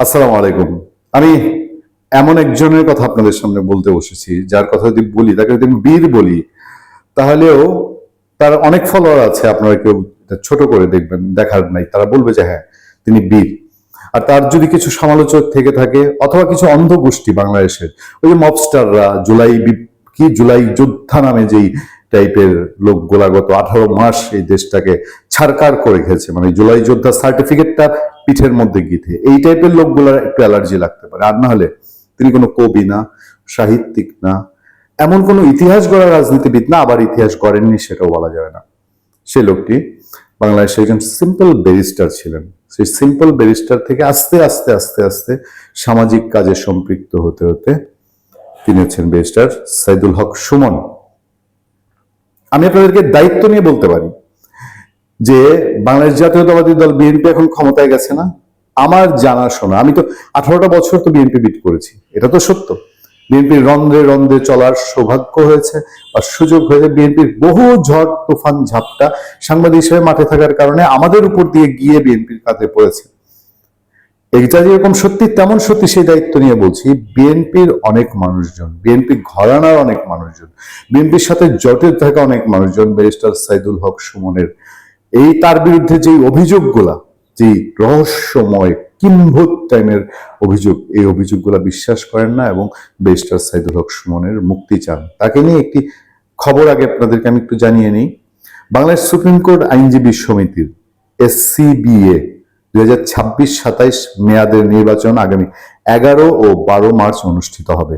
আসসালামু আলাইকুম। আমি এমন একজনের কথা আপনাদের সামনে বলতে বসেছি, যার কথা যদি বলি, তাকে যদি আমি বীর বলি, তাহলেও তার অনেক ফলোয়ার আছে। আপনারা কেউ এটা ছোট করে দেখবেন, দেখার নাই, তারা বলবে যে হ্যাঁ, তিনি বীর। আর তার যদি কিছু সমালোচক থেকে থাকে, অথবা কিছু অন্ধ গোষ্ঠী বাংলাদেশের, ওই যে মবস্টাররা, জুলাই যোদ্ধা নামে যেই টাইপের লোকগুলা গত 18 মাস এই দেশটাকে ছারকার করে খেয়েছে, মানে জুলাই যোদ্ধা সার্টিফিকেটটা পিঠের মধ্যে গিথে, এই টাইপের লোকগুলার একটু অ্যালার্জি লাগতে পারে। আর না হলে তিনি কোনো কবি না, সাহিত্যিক না, এমন কোনো ইতিহাস গড়া রাজনীতিবিদ না, আবার ইতিহাস গড়েননি সেটাও বলা যাবে না। সে লোকটি বাংলাদেশে একজন সিম্পল ব্যারিস্টার ছিলেন। সেই সিম্পল ব্যারিস্টার থেকে আস্তে আস্তে আস্তে আস্তে সামাজিক কাজে সম্পৃক্ত হতে হতে তিনি হচ্ছেন ব্যারিস্টার সাইদুল হক সুমন। আমি আপনাদেরকে দায়িত্ব নিয়ে বলতে পারি যে বাংলাদেশ জাতীয়তাবাদী দল বিএনপি এখন ক্ষমতায় গেছে না। আমার জানাশোনা, আমি তো 18টা বছর তো বিএনপি বিট করেছি, এটা তো সত্য। বিএনপির রন্ধ্রে রন্ধ্রে চলার সৌভাগ্য হয়েছে বা সুযোগ হয়েছে। বিএনপির বহু ঝড় তুফান ঝাপটা সাংবাদিক হিসেবে মাঠে থাকার কারণে আমাদের উপর দিয়ে গিয়ে বিএনপির কাঁধে পড়েছে। এটা যেরকম সত্যি তেমন সত্যি, সেই দায়িত্ব নিয়ে বলছি। বিএনপির অনেক মানুষজন, বিএনপি ঘরানার অনেক মানুষজন, বিএনপির সাথে জড়িত থাকা অনেক মানুষজন ব্যারিস্টার সাইদুল হক সুমনের তার বিরুদ্ধে যে অভিযোগগুলা, যে রহস্যময় কিম্ভূত টাইমের অভিযোগ, এই অভিযোগগুলা বিশ্বাস করেন না এবং ব্যারিস্টার সাইদুল হক সুমনের মুক্তি চান। তাকে নিয়ে একটি খবর আগে আপনাদেরকে আমি একটু জানিয়ে নিই। বাংলাদেশ সুপ্রিম কোর্ট আইনজীবী সমিতির SCBA 2026-27 মেয়াদের নির্বাচন আগামী 11 ও 12 মার্চ অনুষ্ঠিত হবে।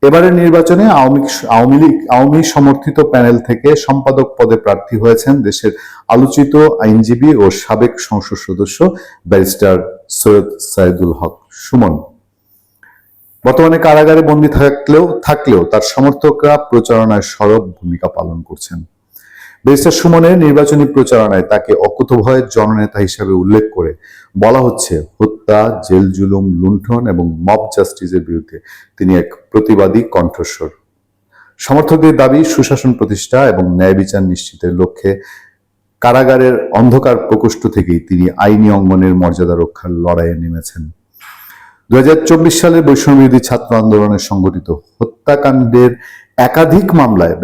এবারের নির্বাচনে আওয়ামী সমর্থিত প্যানেল থেকে সম্পাদক পদে প্রার্থী হয়েছেন দেশের আলোচিত আইনজীবী ও সাবেক সংসদ সদস্য ব্যারিস্টার সৈয়দ সাইদুল হক সুমন। বর্তমানে কারাগারে বন্দী থাকলেও তার সমর্থকরা প্রচারণায় সরব ভূমিকা পালন করছেন। ব্যারিস্টার সুমনের নির্বাচনী প্রচারণায় তাকে অকুতোভয় জননেতা হিসেবে উল্লেখ করে বলা হচ্ছে, হত্যা, জেল জুলুম, লুণ্ঠন এবং মব জাস্টিসের বিরুদ্ধে তিনি এক প্রতিবাদী কণ্ঠস্বর। সমর্থকদের দাবি, সুশাসন প্রতিষ্ঠা এবং ন্যায় বিচার নিশ্চিতের লক্ষ্যে কারাগারের অন্ধকার প্রকোষ্ঠ থেকেই তিনি আইনি অঙ্গনের মর্যাদা রক্ষার লড়াইয়ে নেমেছেন। 2024 সালের বৈষম্যবিরোধী ছাত্র আন্দোলনে সংঘটিত হত্যাকাণ্ডের একাধিক মামলায়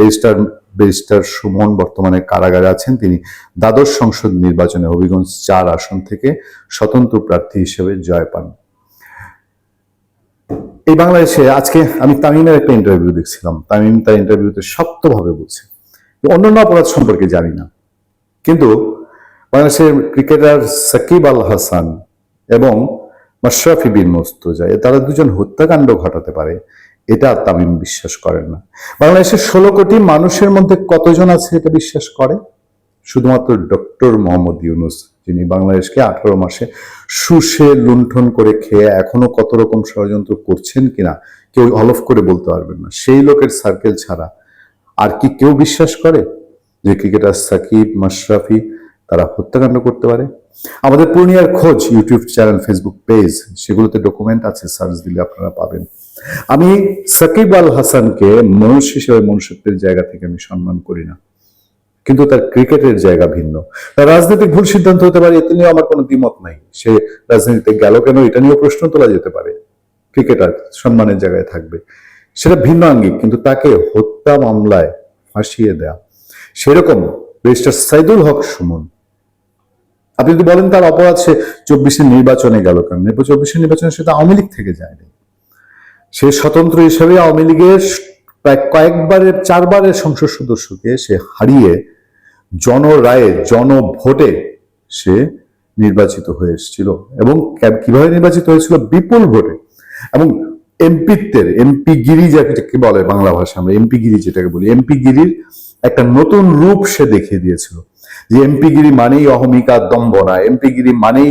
ব্যারিস্টার সুমন বর্তমানে কারাগারে আছেন। তিনি দ্বাদশ সংসদ নির্বাচনে হবিগঞ্জ 4 আসন থেকে স্বতন্ত্র প্রার্থী হিসেবে জয় পান। এই বাংলাদেশে আজকে আমি তামিমের একটা ইন্টারভিউ দেখছিলাম। তামিম তার ইন্টারভিউতে শক্তভাবে বলছে, অন্যান্য অপরাধ সম্পর্কে জানি না, কিন্তু বাংলাদেশের ক্রিকেটার সাকিব আল হাসান এবং মাশরাফি বিন মুর্তজা, তারা দুজন হত্যাকাণ্ড ঘটাতে পারে, এটা তামিম বিশ্বাস করেন না। বাংলাদেশের 16 কোটি মানুষের মধ্যে কতজন আছে এটা বিশ্বাস করে? শুধুমাত্র ডক্টর মোহাম্মদ ইউনূস, যিনি বাংলাদেশকে 18 মাসে শুষে লুণ্ঠন করে খেয়ে এখনো কত রকম ষড়যন্ত্র করছেন কিনা কেউ হলফ করে বলতে পারবেন না। সেই লোকের সার্কেল ছাড়া আর কি কেউ বিশ্বাস করে যে ক্রিকেটার সাকিব, মাশরাফি তারা হত্যাকাণ্ড করতে পারে? আমাদের পূর্ণিয়ার খোঁজ ইউটিউব চ্যানেল, ফেসবুক পেজ, সেগুলোতে ডকুমেন্ট আছে, সার্চ দিলে আপনারা পাবেন। আমি সাকিব আল হাসানকে মানুষ হিসেবে, মনুষ্যত্বের জায়গা থেকে আমি সম্মান করি না, কিন্তু তার ক্রিকেটের জায়গা ভিন্ন। তার রাজনৈতিক ভুল সিদ্ধান্ত হতে পারে, এতে নিয়েও আমার কোনো দ্বিমত নাই। সে রাজনীতিতে গেল কেন, এটা নিয়েও প্রশ্ন তোলা যেতে পারে। ক্রিকেটার সম্মানের জায়গায় থাকবে, সেটা ভিন্ন আঙ্গিক। কিন্তু তাকে হত্যা মামলায় ফাঁসিয়ে দেয়া, সেরকম ব্যারিস্টার সাইদুল হক সুমন, আপনি যদি বলেন তার অপরাধ সে 24-এর নির্বাচনে গেল কেন, 24-এর নির্বাচনে সে তো আওয়ামী লীগ থেকে যায়নি। সে স্বতন্ত্র হিসেবে আওয়ামী লীগের প্রায় 4বারের সংসদ সদস্যকে সে হারিয়ে জনরায়ে, জনভোটে সে নির্বাচিত হয়ে এসেছিল। এবং কিভাবে নির্বাচিত হয়েছিল? বিপুল ভোটে। এবং এমপি গিরি যাকে বলে বাংলা ভাষা, আমরা এমপি গিরি যেটাকে বলি, এমপি গিরির একটা নতুন রূপ সে দেখিয়ে দিয়েছিল। যে এমপি গিরি মানেই অহমিকা, দম্ভ না, এমপি গিরি মানেই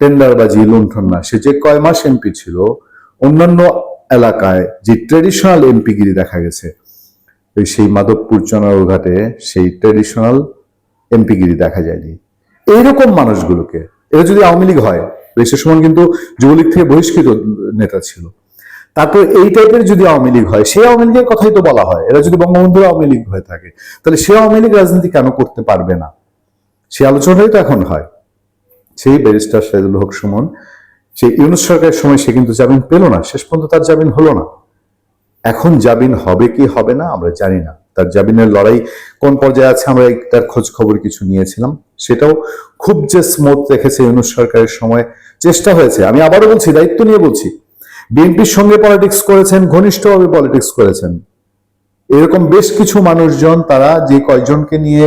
টেন্ডারবাজি, লুণ্ঠন না। সে যে কয় মাস এমপি ছিল, অন্যান্য এলাকায় যে ট্রেডিশনাল এমপিগিরি দেখা গেছে, সেই মাধবপুর চনারঘাটে সেই ট্রেডিশনাল এমপিগিরি দেখা যায়নি। এইরকম মানুষগুলোকে, এরা যদি আওয়ামী লীগ হয়, ব্যারিস্টার সুমন কিন্তু যুবলীগ থেকে বহিষ্কৃত নেতা ছিল, তারপর এই টাইপের যদি আওয়ামী লীগ হয়, সেই আওয়ামী লীগের কথাই তো বলা হয়। এরা যদি বঙ্গবন্ধুর আওয়ামী লীগ হয়ে থাকে, তাহলে সে আওয়ামী লীগ রাজনীতি কেন করতে পারবে না? সে আলোচনাটাই তো এখন হয়। সেই ব্যারিস্টার সাইদুল হক সুমন সেই ইউনূস সরকারের সময় সে কিন্তু জামিন পেল না, শেষ পর্যন্ত তার জামিন হলো না। এখন জামিন হবে কি হবে না আমরা জানি না। তার জামিনের লড়াই কোন পর্যায়ে আছে আমরা তার খোঁজ খবর কিছু নিয়েছিলাম, সেটাও খুব যে স্মুথ রেখেছে ইউনূস সরকারের সময়, চেষ্টা হয়েছে। আমি আবারও বলছি, দায়িত্ব নিয়ে বলছি, বিএনপির সঙ্গে পলিটিক্স করেছেন, ঘনিষ্ঠভাবে পলিটিক্স করেছেন এরকম বেশ কিছু মানুষজন, তারা যে কয়জনকে নিয়ে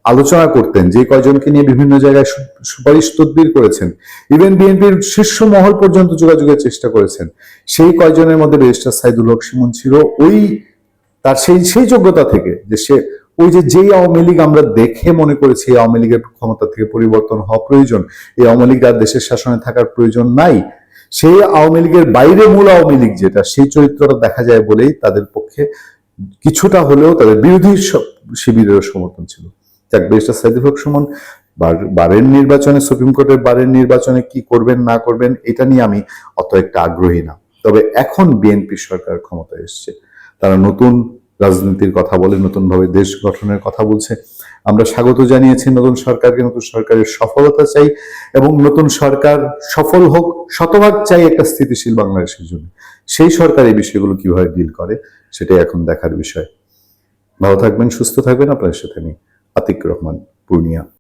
আলোচনা করতেন, যে কয়জনকে নিয়ে বিভিন্ন জায়গায় সুপারিশ তদবির করেছেন, ইভেন বিএনপির শীর্ষ মহল পর্যন্ত যোগাযোগের চেষ্টা করেছেন, সেই কয়জনের মধ্যে ব্যারিস্টার সাইদুল হক শিমুল ছিল। ওই তার সেই যোগ্যতা থেকে যে সে ওই যেই আওয়ামী লীগ আমরা দেখে মনে করেছি এই আওয়ামী লীগের ক্ষমতা থেকে পরিবর্তন হওয়া প্রয়োজন, এই আওয়ামী লীগ আর দেশের শাসনে থাকার প্রয়োজন নাই, সেই আওয়ামী লীগের বাইরে মূল আওয়ামী লীগ যেটা, সেই চরিত্রটা দেখা যায় বলেই তাদের পক্ষে কিছুটা হলেও তাদের বিরোধী শিবিরের সমর্থন ছিল। যাক, ব্যারিস্টার সাইদুল হক সুমন বারের নির্বাচনে, সুপ্রিম কোর্টের বারের নির্বাচনে কি করবেন না করবেন এটা নিয়ে আমি অত একটা আগ্রহী না। তবে এখন বিএনপি সরকার ক্ষমতায় এসছে, তারা নতুন রাজনীতির কথা বলে, নতুন ভাবে দেশ গঠনের কথা বলছে। আমরা স্বাগত জানিয়েছি নতুন সরকারকে, নতুন সরকারের সফলতা চাই এবং নতুন সরকার সফল হোক, শতভাগ চাই একটা স্থিতিশীল বাংলাদেশের জন্য। সেই সরকার এই বিষয়গুলো কিভাবে ডিল করে সেটাই এখন দেখার বিষয়। ভালো থাকবেন, সুস্থ থাকবেন। আপনাদের সাথে আমি আতিক রহমান, পূর্ণিয়া।